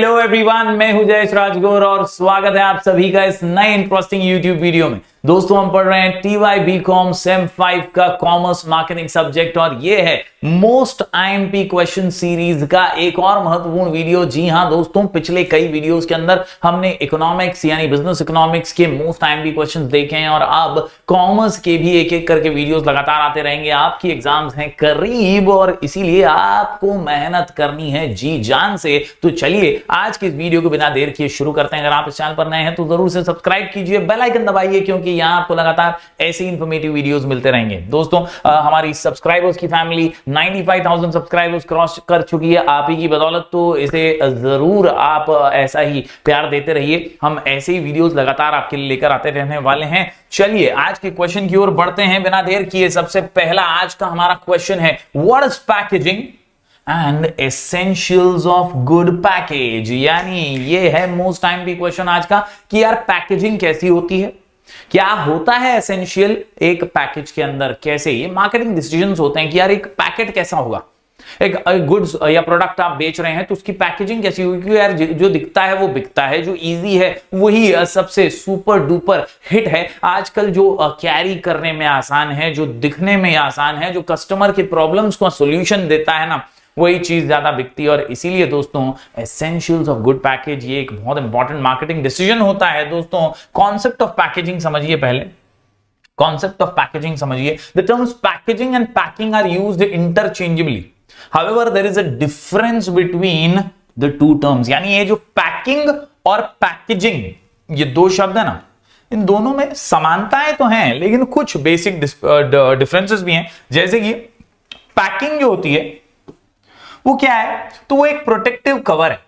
Hello everyone, मैं हूं जयेश राजगौर और स्वागत है आप सभी का इस नए इंटरेस्टिंग यूट्यूब वीडियो में। दोस्तों, हम पढ़ रहे हैं TY BCom सेम 5 का कॉमर्स मार्केटिंग सब्जेक्ट और ये है मोस्ट IMP क्वेश्चन सीरीज का एक और महत्वपूर्ण वीडियो। जी हां दोस्तों, पिछले कई वीडियोस के अंदर हमने इकोनॉमिक्स यानी बिजनेस इकोनॉमिक्स के मोस्ट IMP क्वेश्चंस देखे हैं और अब कॉमर्स के भी एक एक करके वीडियोस लगातार आते रहेंगे। आपकी एग्जाम्स हैं करीब और इसीलिए आपको मेहनत करनी है जी जान से। तो चलिए आज के इस वीडियो को बिना देर किए शुरू करते हैं। अगर आप इस चैनल पर नए हैं तो जरूर से सब्सक्राइब कीजिए, बेल आइकन दबाइए, क्योंकि यहां आपको लगातार ऐसे इंफॉर्मेटिव वीडियोस मिलते रहेंगे। दोस्तों, हमारी सब्सक्राइबर्स की फैमिली 95,000 सब्सक्राइबर्स क्रॉस कर चुकी है आप ही की बदौलत, तो इसे जरूर आप ऐसा ही प्यार देते रहिए। हम ऐसे ही वीडियोस लगातार आपके लिए लेकर आते रहने वाले हैं। चलिए आज के क्वेश्चन की ओर बढ़ते हैं बिना देर किए। सबसे पहला आज का हमारा क्वेश्चन है, what is packaging and essentials of good package. यानी ये है मोस्ट IMP क्वेश्चन आज का कि यार पैकेजिंग कैसी होती है, क्या होता है एसेंशियल एक पैकेज के अंदर, कैसे ये मार्केटिंग डिसीजंस होते हैं कि यार एक पैकेट कैसा होगा, एक गुड्स या प्रोडक्ट आप बेच रहे हैं तो उसकी पैकेजिंग कैसी होगी। क्योंकि यार जो दिखता है वो बिकता है, जो इजी है वही सबसे सुपर डुपर हिट है। आजकल जो कैरी करने में आसान है, जो दिखने में आसान है, जो कस्टमर के प्रॉब्लम्स को सॉल्यूशन देता है ना, वही चीज ज्यादा बिकती है। और इसीलिए दोस्तों एसेंशियल्स ऑफ गुड पैकेज ये एक बहुत इंपॉर्टेंट मार्केटिंग डिसीजन होता है। दोस्तों कॉन्सेप्ट ऑफ पैकेजिंग समझिए, पहले कॉन्सेप्ट ऑफ पैकेजिंग समझिए। The terms packaging and packing are used interchangeably, however there is a difference between the two terms। यानी ये जो पैकिंग और पैकेजिंग ये दो शब्द है ना, इन दोनों में समानताएं तो हैं लेकिन कुछ बेसिक डिफरेंसेस भी हैं। जैसे कि पैकिंग जो होती है वो क्या है, तो वो एक प्रोटेक्टिव कवर है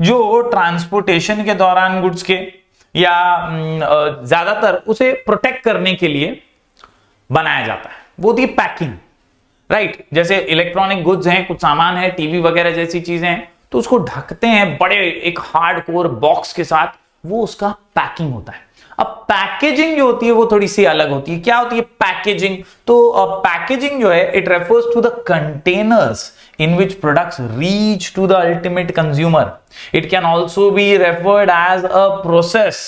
जो ट्रांसपोर्टेशन के दौरान गुड्स के या ज्यादातर उसे प्रोटेक्ट करने के लिए बनाया जाता है, वो होती है पैकिंग, राइट। जैसे इलेक्ट्रॉनिक गुड्स हैं, कुछ सामान है, टीवी वगैरह जैसी चीजें हैं, तो उसको ढकते हैं बड़े एक हार्डकोर बॉक्स के साथ, वो उसका पैकिंग होता है। अब पैकेजिंग जो होती है वो थोड़ी सी अलग होती है। क्या होती है पैकेजिंग, तो पैकेजिंग जो है it refers to the containers in which products reach to the ultimate consumer. It can also be referred as a process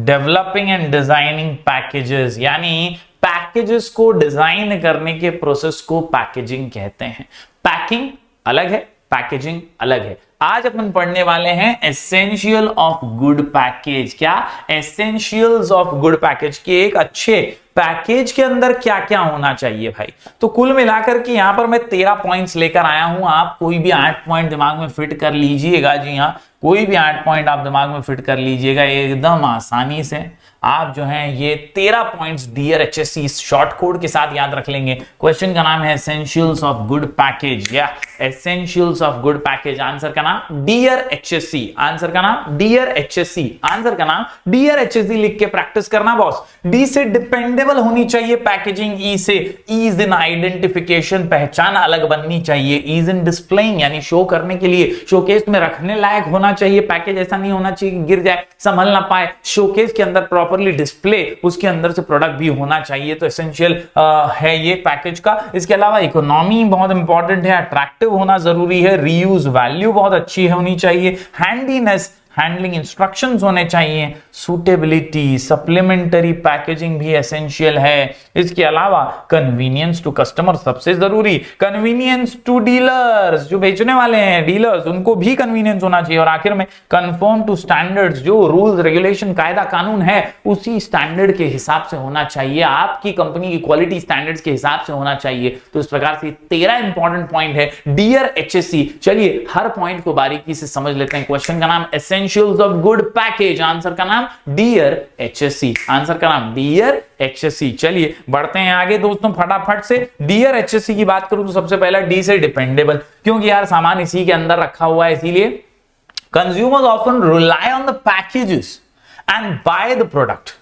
developing and designing packages। यानी पैकेजेस को डिजाइन करने के प्रोसेस को पैकेजिंग कहते हैं। पैकिंग अलग है, पैकेजिंग अलग है। आज अपन पढ़ने वाले हैं एसेंशियल ऑफ गुड पैकेज। क्या एसेंशियल्स ऑफ गुड पैकेज के एक अच्छे पैकेज के अंदर क्या क्या होना चाहिए भाई। तो कुल मिलाकर के यहां पर मैं 13 पॉइंट्स लेकर आया हूं। आप कोई भी 8 पॉइंट दिमाग में फिट कर लीजिएगा। जी हां, कोई भी 8 पॉइंट आप दिमाग में फिट कर लीजिएगा एकदम आसानी से। आप जो है ये 13 points dear HSC short code के साथ याद रख लेंगे। क्वेश्चन का नाम है एसेंशियल्स ऑफ गुड पैकेज या essentials of good package. Answer का नाम डियर HSC, आंसर का नाम डियर HSC, आंसर का नाम डियर HSC लिख के प्रैक्टिस करना बॉस। डी से डिपेंडेबल होनी चाहिए पैकेजिंग, ई से ईज इन आइडेंटिफिकेशन, पहचान अलग बननी चाहिए, ईज इन डिस्प्लेइंग यानी शो करने के लिए शोकेस में रखने लायक होना चाहिए। पैकेज ऐसा नहीं होना चाहिए कि गिर जाए, संभल ना पाए, शोकेस के अंदर प्रॉपर्ली डिस्प्ले, उसके अंदर से प्रोडक्ट भी होना चाहिए। तो एसेंशियल है ये पैकेज का। इसके अलावा इकोनॉमी बहुत इंपॉर्टेंट है, अट्रैक्टिव होना जरूरी है, रीयूज वैल्यू बहुत अच्छी होनी चाहिए, हैंडीनेस हैंडलिंग इंस्ट्रक्शंस होने चाहिए, सूटेबिलिटी, सप्लीमेंटरी पैकेजिंग भी एसेंशियल है। इसके अलावा कन्वीनियंस टू कस्टमर सबसे जरूरी, कन्वीनियंस टू डीलर्स, जो बेचने वाले हैं डीलर्स उनको भी कन्वीनियंस होना चाहिए। और आखिर में कंफर्म टू स्टैंडर्ड्स, जो रूल्स रेगुलेशन कायदा कानून है उसी स्टैंडर्ड के हिसाब से होना चाहिए, आपकी कंपनी की क्वालिटी स्टैंडर्ड्स के हिसाब से होना चाहिए। तो इस प्रकार से 13 इंपॉर्टेंट पॉइंट है डियर HSC। चलिए हर पॉइंट को बारीकी से समझ लेते हैं। क्वेश्चन का नाम essentials of good package, answer का नाम डियर HSC, आंसर का नाम डियर HSC। चलिए बढ़ते हैं आगे दोस्तों फटाफट से। डियर HSC की बात करूं तो सबसे पहला डी से डिपेंडेबल, क्योंकि यार सामान इसी के अंदर रखा हुआ है, इसीलिए consumers often rely on the packages and bye the product.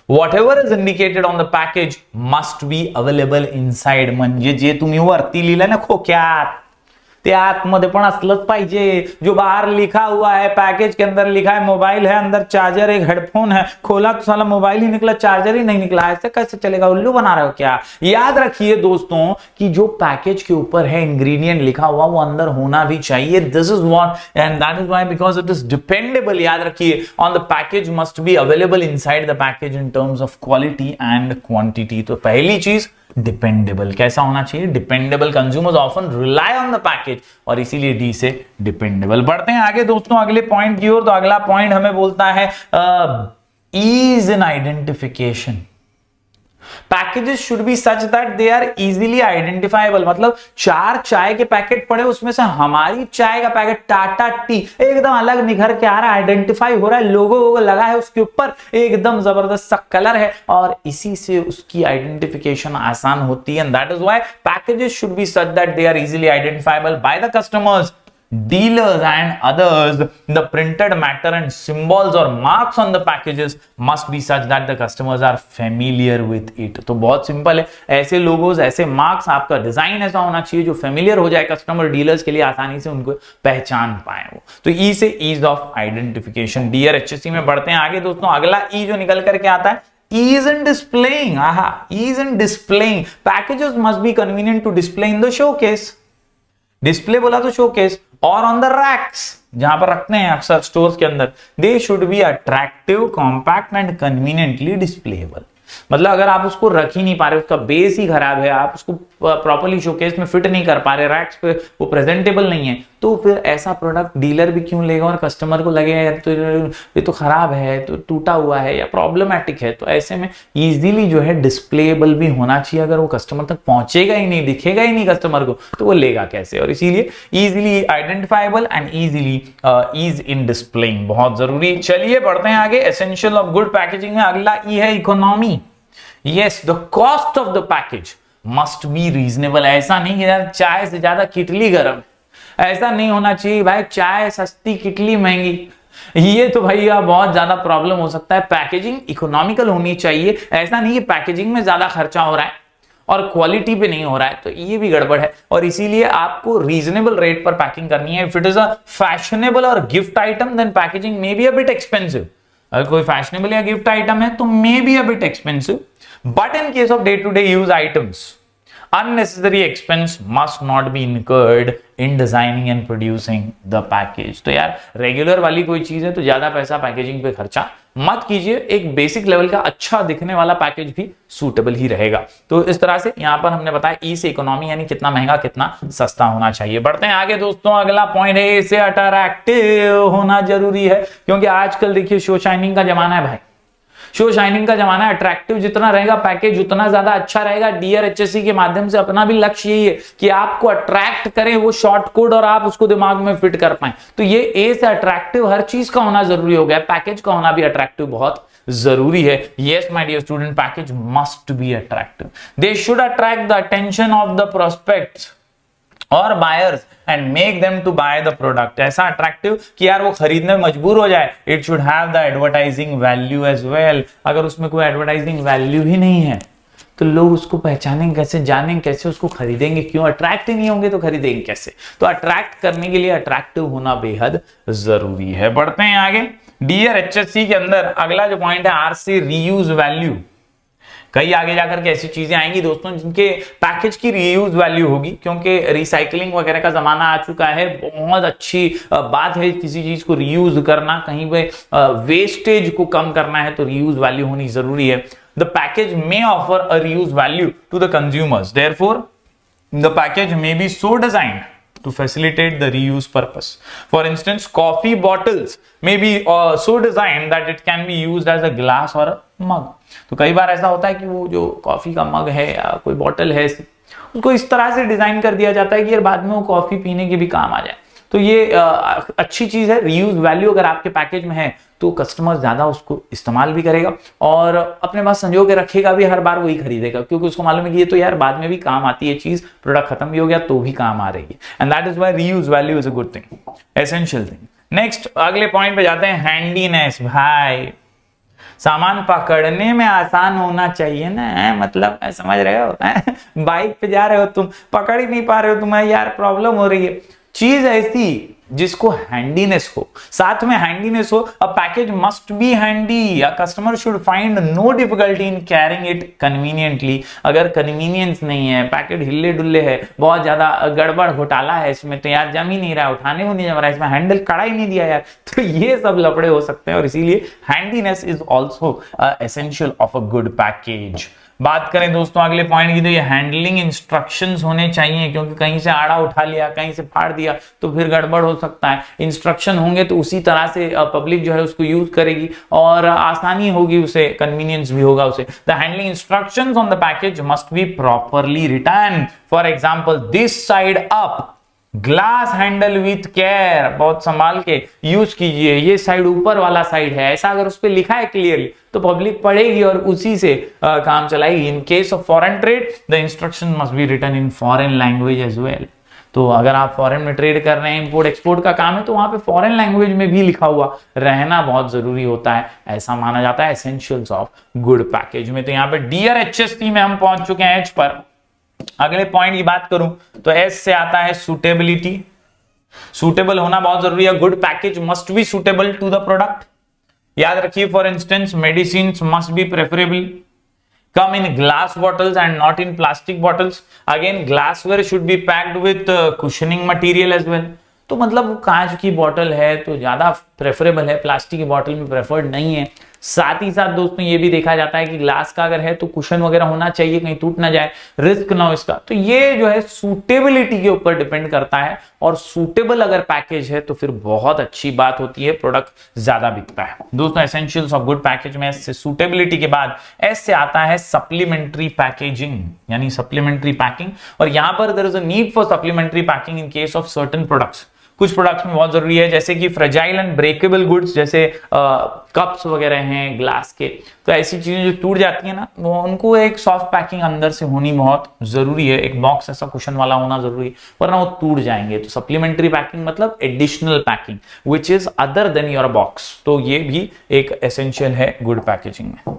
Whatever is indicated on the package must be available inside। म्हणजे जे तुम्ही वरती लिहिलं ना खोक्यात ते आतमध्ये पण असलंच पाहिजे. जो बाहर लिखा हुआ है, पैकेज के अंदर लिखा है मोबाइल है, अंदर चार्जर एक हेडफोन है, खोला तो साला मोबाइल ही निकला, चार्जर ही नहीं निकला, ऐसे कैसे चलेगा? उल्लू बना रहे हो क्या? याद रखिए दोस्तों कि जो पैकेज के ऊपर है इंग्रेडिएंट लिखा हुआ वो अंदर होना भी चाहिए. This is what and that is why because it is dependable. याद रखिए on the package must be available inside the package in terms of quality and quantity. तो पहली चीज डिपेंडेबल. कैसा होना चाहिए? Dependable. Consumers often rely on the package और इसीलिए डी से डिपेंडेबल. बढ़ते हैं आगे दोस्तों अगले पॉइंट की ओर. तो अगला पॉइंट हमें बोलता है ease in identification. Packages should be such that they are easily identifiable. मतलब 4 चाय के पैकेट पड़े, उसमें से हमारी चाय का पैकेट टाटा टी एकदम अलग निखर के आ रहा है, आइडेंटिफाई हो रहा है, लोगो लगा है उसके ऊपर, एकदम जबरदस्त सा कलर है और इसी से उसकी आइडेंटिफिकेशन आसान होती है. And that is why packages should be such that they are easily identifiable by the customers, dealers and others. The printed matter and symbols or marks on the packages must be such that the customers are familiar with it. तो बहुत simple है, ऐसे logos, ऐसे marks, आपका design ऐसा होना चाहिए जो फेमिलियर हो जाए कस्टमर डीलर्स के लिए, आसानी से उनको पहचान पाए वो. तो ई से ease of identification. DR HSC में बढ़ते हैं आगे दोस्तों. अगला ई जो निकल करके आता है ease in displaying. ease in displaying. Packages must be convenient to display in the showcase. Display बोला तो शोकेस और ऑन द रैक्स जहां पर रखते हैं अक्सर स्टोर्स के अंदर. They should be attractive, compact and conveniently displayable. मतलब अगर आप उसको रख ही नहीं पा रहे, उसका बेस ही खराब है, आप उसको प्रॉपर्ली शोकेस में फिट नहीं कर पा रहे, रैक्स पे वो प्रेजेंटेबल नहीं है, तो फिर ऐसा प्रोडक्ट डीलर भी क्यों लेगा और कस्टमर को लगेगा यार तो ये तो खराब है, तो टूटा हुआ है या प्रॉब्लमैटिक है. तो ऐसे में इजीली जो है डिस्प्लेएबल भी होना चाहिए. अगर वो कस्टमर तक पहुंचेगा ही नहीं, दिखेगा ही नहीं कस्टमर को, तो वो लेगा कैसे? और इसीलिए easily identifiable and easily ease in displaying बहुत जरूरी. चलिए बढ़ते हैं आगे. एसेंशियल ऑफ गुड पैकेजिंग में अगला ई है economy. Yes, the cost of the package must be reasonable. ऐसा नहीं है यार चाय से ज्यादा किटली गर्म, ऐसा नहीं होना चाहिए भाई, चाय सस्ती किटली महंगी, ये तो भैया बहुत ज्यादा प्रॉब्लम हो सकता है. पैकेजिंग इकोनॉमिकल होनी चाहिए. ऐसा नहीं है पैकेजिंग में ज्यादा खर्चा हो रहा है और क्वालिटी पे नहीं हो रहा है, तो ये भी गड़बड़ है. और इसीलिए आपको रीजनेबल रेट पर पैकिंग करनी है. If it is a fashionable और gift item then packaging may be a bit expensive. अगर कोई फैशनेबल या गिफ्ट आइटम है तो may be a bit expensive. But in case of day-to-day use items, unnecessary expense must not be incurred in designing and producing the package. तो यार regular वाली कोई चीज है तो ज्यादा पैसा पैकेजिंग पे खर्चा मत कीजिए. एक बेसिक लेवल का अच्छा दिखने वाला पैकेज भी सूटेबल ही रहेगा. तो इस तरह से यहां पर हमने बताया ई से इकोनॉमी, यानी कितना महंगा कितना सस्ता होना चाहिए. बढ़ते हैं आगे दोस्तों. अगला पॉइंट है ए से अट्रैक्टिव होना जरूरी है, क्योंकि आजकल देखिए शो शाइनिंग का जमाना है भाई. शो शाइनिंग का जमाना है. अट्रैक्टिव जितना रहेगा पैकेज उतना ज्यादा अच्छा रहेगा. डीआर एचएससी के माध्यम से अपना भी लक्ष्य यही है कि आपको अट्रैक्ट करे वो शॉर्ट कोड और आप उसको दिमाग में फिट कर पाए. तो ये ए से अट्रैक्टिव हर चीज का होना जरूरी हो गया. पैकेज का होना भी अट्रैक्टिव बहुत जरूरी है. Yes my dear student, package must be attractive. They should attract the attention of the prospects और buyers and make them to buy the product. ऐसा अट्रैक्टिव कि यार वो खरीदने में मजबूर हो जाए. It should have the advertising value as well. अगर उसमें कोई एडवर्टाइजिंग वैल्यू ही नहीं है तो लोग उसको पहचानेंगे कैसे, जानेंगे कैसे, उसको खरीदेंगे क्यों? अट्रैक्ट ही नहीं होंगे तो खरीदेंगे कैसे? तो अट्रैक्ट करने के लिए अट्रैक्टिव होना बेहद जरूरी है. बढ़ते हैं आगे. डीआर एचएससी के अंदर अगला जो पॉइंट है आर से रीयूज वैल्यू. कई आगे जाकर के ऐसी चीजें आएंगी दोस्तों जिनके पैकेज की रीयूज वैल्यू होगी, क्योंकि रिसाइकलिंग वगैरह का जमाना आ चुका है. बहुत अच्छी बात है किसी चीज को रीयूज करना, कहीं पे वेस्टेज को कम करना है तो रीयूज वैल्यू होनी जरूरी है. The package may offer a reuse value to the consumers. Therefore the package may be so designed to facilitate the reuse purpose. For instance, coffee bottles may be so designed that it can be used as a glass or a mug. तो कई बार ऐसा होता है कि वो जो coffee का मग है या कोई बॉटल है उसको इस तरह से डिजाइन कर दिया जाता है कि यार बाद में वो कॉफी पीने के भी काम आ जाए. तो ये अच्छी चीज है. रीयूज वैल्यू अगर आपके पैकेज में है तो कस्टमर ज्यादा उसको इस्तेमाल भी करेगा और अपने पास संजो के रखेगा भी, हर बार वही खरीदेगा क्योंकि उसको मालूम है कि ये तो यार बाद में भी काम आती है चीज, प्रोडक्ट खत्म भी हो गया तो भी काम आ रही है. And that is why reuse value is a good thing, essential thing. Next अगले पॉइंट पे जाते हैं. हैंडीनेस. भाई सामान पकड़ने में आसान होना चाहिए ना, मतलब समझ रहे हो. बाइक पे जा रहे हो तुम, पकड़ ही नहीं पा रहे हो, तुम्हें यार प्रॉब्लम हो रही है चीज ऐसी जिसको हैंडीनेस हो, साथ में हैंडीनेस हो। A package must be handy, a customer should find no difficulty in carrying it conveniently. अगर कन्वीनियंस नहीं है, पैकेट हिले डुल्ले है, बहुत ज्यादा गड़बड़ घोटाला है इसमें, तो यार जम ही नहीं रहा, उठाने को नहीं जम रहा, इसमें हैंडल कड़ा ही नहीं दिया यार, तो ये सब लफड़े हो सकते हैं। और इसीलिए handiness is also essential of a good package. बात करें दोस्तों अगले पॉइंट की, तो ये हैंडलिंग इंस्ट्रक्शंस होने चाहिए, क्योंकि कहीं से आड़ा उठा लिया, कहीं से फाड़ दिया तो फिर गड़बड़ हो सकता है। इंस्ट्रक्शन होंगे तो उसी तरह से पब्लिक जो है उसको यूज करेगी और आसानी होगी, उसे कन्वीनियंस भी होगा उसे। The handling instructions on the package must be properly written. For example, this side up, glass handle with care, बहुत संभाल के यूज कीजिए, ये साइड ऊपर वाला साइड है, ऐसा अगर उस पर लिखा है क्लियरली तो पब्लिक पढ़ेगी और उसी से काम चलाएगी। In case of foreign trade the instruction must be written in foreign language as well. तो अगर आप फॉरेन में ट्रेड कर रहे हैं, इंपोर्ट एक्सपोर्ट का काम है, तो वहां पे फॉरेन लैंग्वेज में भी लिखा हुआ रहना बहुत जरूरी होता है, ऐसा माना जाता है एसेंशियल्स ऑफ गुड पैकेज में। तो यहाँ पे डियर HSC में हम पहुंच चुके हैं H पर। अगले पॉइंट की बात करूं तो एस से आता है सुटेबिलिटी। सुटेबल होना बहुत जरूरी है। Good package must be suitable to the product. याद रखिए, for instance medicine must be preferable come in glass bottles and not in plastic bottles. Again, glassware should be packed with cushioning material as well. तो मतलब कांच की बोतल है तो ज्यादा प्रेफरेबल है, प्लास्टिक की बोतल में प्रेफर्ड नहीं है। साथ ही साथ दोस्तों ये भी देखा जाता है कि ग्लास का अगर है तो कुशन वगैरह होना चाहिए, कहीं टूट ना जाए, रिस्क ना हो इसका। तो ये जो है सूटेबिलिटी के ऊपर डिपेंड करता है, और सूटेबल अगर पैकेज है तो फिर बहुत अच्छी बात होती है, प्रोडक्ट ज्यादा बिकता है। दोस्तों एसेंशियल्स ऑफ गुड पैकेज में एस से सूटेबिलिटी के बाद एस से आता है सप्लीमेंट्री पैकेजिंग, यानी सप्लीमेंट्री पैकिंग। और यहां पर there is a need for supplementary packing in case of certain products. कुछ प्रोडक्ट्स में बहुत जरूरी है, जैसे कि फ्रेजाइल एंड ब्रेकेबल गुड्स, जैसे कप्स वगैरह हैं ग्लास के, तो ऐसी चीजें जो टूट जाती है ना, वो उनको एक सॉफ्ट पैकिंग अंदर से होनी बहुत जरूरी है। एक बॉक्स ऐसा कुशन वाला होना जरूरी है, वरना वो टूट जाएंगे। तो सप्लीमेंट्री पैकिंग मतलब additional packing which is other than your box, तो ये भी एक एसेंशियल है गुड पैकेजिंग में।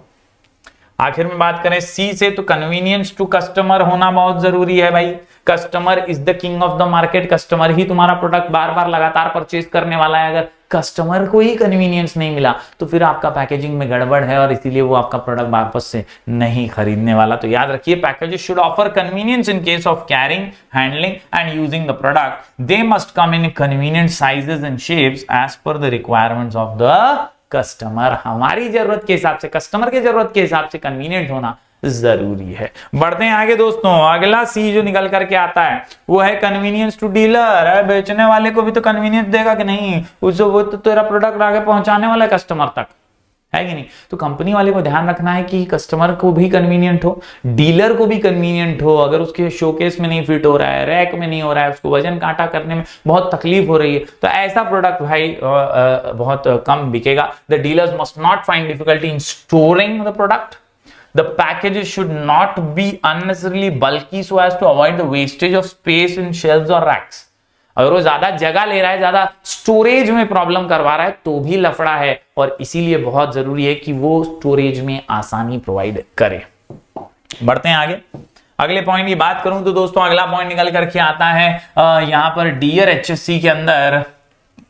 आखिर में बात करें सी से, तो कन्वीनियंस टू कस्टमर होना बहुत जरूरी है भाई। Customer is the king of the market. Customer ही तुम्हारा प्रोडक्ट बार बार लगातार परचेज करने वाला है। अगर कस्टमर को ही कन्वीनियंस नहीं मिला तो फिर आपका पैकेजिंग में गड़बड़ है, और इसीलिए वो आपका प्रोडक्ट वापस से नहीं खरीदने वाला। तो याद रखिए, packages should offer convenience in case of carrying, handling and using the product. They must come in convenient sizes and shapes as per the requirements of the customer. हमारी जरूरत के हिसाब से, कस्टमर के जरूरत के हिसाब से कन्वीनियंट होना जरूरी है। बढ़ते हैं आगे दोस्तों। अगला सी जो निकल करके आता है वो है कन्वीनियंस टू डीलर। है बेचने वाले को भी तो कन्वीनियंस देगा कि नहीं, उसको वो तो तेरा प्रोडक्ट आगे पहुंचाने वाला है कस्टमर तक, है कि नहीं। तो कंपनी वाले को ध्यान रखना है कि कस्टमर को भी कन्वीनियंट हो, डीलर को भी कन्वीनियंट हो। अगर उसके शोकेस में नहीं फिट हो रहा है, रैक में नहीं हो रहा है, उसको वजन कांटा करने में बहुत तकलीफ हो रही है, तो ऐसा प्रोडक्ट भाई बहुत कम बिकेगा। The dealers must not find difficulty in storing the product. The packages should not be unnecessarily bulky so as to avoid the wastage of space in shelves or racks. अगर वो ज्यादा जगह ले रहा है, ज्यादा स्टोरेज में प्रॉब्लम करवा रहा है, तो भी लफड़ा है, और इसीलिए बहुत जरूरी है कि वो स्टोरेज में आसानी प्रोवाइड करे। बढ़ते हैं आगे। अगले पॉइंट की बात करूं तो दोस्तों अगला पॉइंट निकल करके आता है यहां पर डियर HSC के अंदर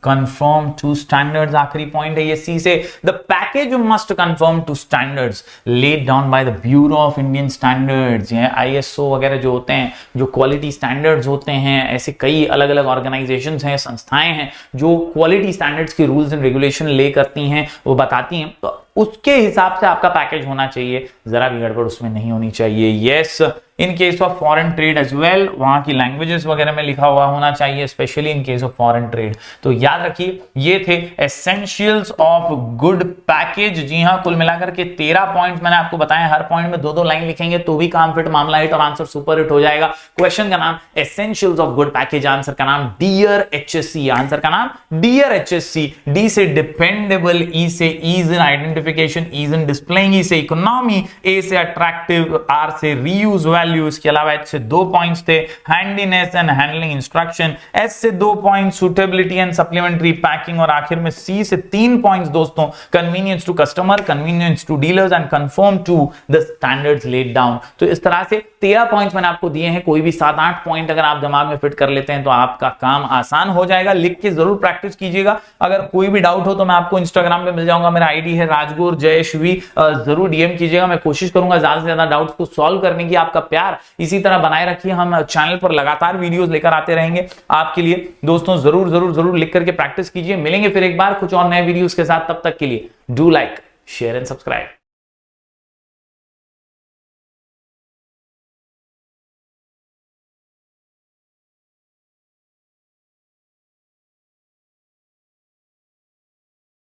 कंफर्म टू स्टैंडर्ड्स। आखिरी पॉइंट है ये सी से। The package must conform to standards laid down by the bureau of Indian standards. ये ISO वगैरह जो होते हैं, जो क्वालिटी स्टैंडर्ड्स होते हैं, ऐसे कई अलग अलग ऑर्गेनाइजेशंस हैं, संस्थाएं हैं जो क्वालिटी स्टैंडर्ड्स के रूल्स एंड रेगुलेशन ले करती हैं, वो बताती हैं। तो उसके हिसाब से आपका पैकेज होना चाहिए, जरा भी गड़बड़ उसमें नहीं होनी चाहिए। Yes, in case of foreign trade as well, वहां की लैंग्वेजेस वगैरह में लिखा हुआ होना चाहिए, specially in case of foreign trade. तो याद रखिए, ये थे एसेंशियल्स ऑफ गुड पैकेज। जी हाँ, कुल मिलाकर के 13 पॉइंट्स मैंने आपको बताया। हर पॉइंट में 2-2 लाइन लिखेंगे तो भी काम फिट, मामला हिट और आंसर सुपर हिट हो जाएगा। क्वेश्चन का नाम essentials of good package, answer का नाम डियर HSC, आंसर का नाम डियर HSC। डी से डिपेंडेबल, ई से ease in identification, ease in displaying, E से इकोनॉमी, ए से अट्रैक्टिव, आर से रीयूज वैल्यू, इसके अलावा एच से 2 पॉइंट्स थे handiness and handling instruction, S से 2 point suitability and supplementary packing, और आखिर में सी से 3 पॉइंट्स दोस्तों convenience to customer, convenience to dealers and conform to the standards laid down. तो इस तरह से 13 पॉइंट्स मैंने आपको दिए हैं। कोई भी 7-8 पॉइंट अगर आप दिमाग में फिट कर लेते हैं तो आपका काम आसान हो जाएगा। लिख के जरूर प्रैक्टिस कीजिएगा। अगर कोई भी डाउट हो तो मैं आपको इंस्टाग्राम पे मिल जाऊंगा, मेरा आईडी है राजगुर जयश्वी, जरूर डीएम कीजिएगा। मैं कोशिश करूंगा ज्यादा से ज्यादा डाउट्स को सॉल्व करने की। आपका प्यार इसी तरह बनाए रखिए, हम चैनल पर लगातार वीडियोस लेकर आते रहेंगे आपके लिए। दोस्तों जरूर जरूर जरूर लिख करके प्रैक्टिस कीजिए। मिलेंगे फिर एक बार कुछ और नए वीडियोस के साथ, तब तक के लिए do like share and subscribe.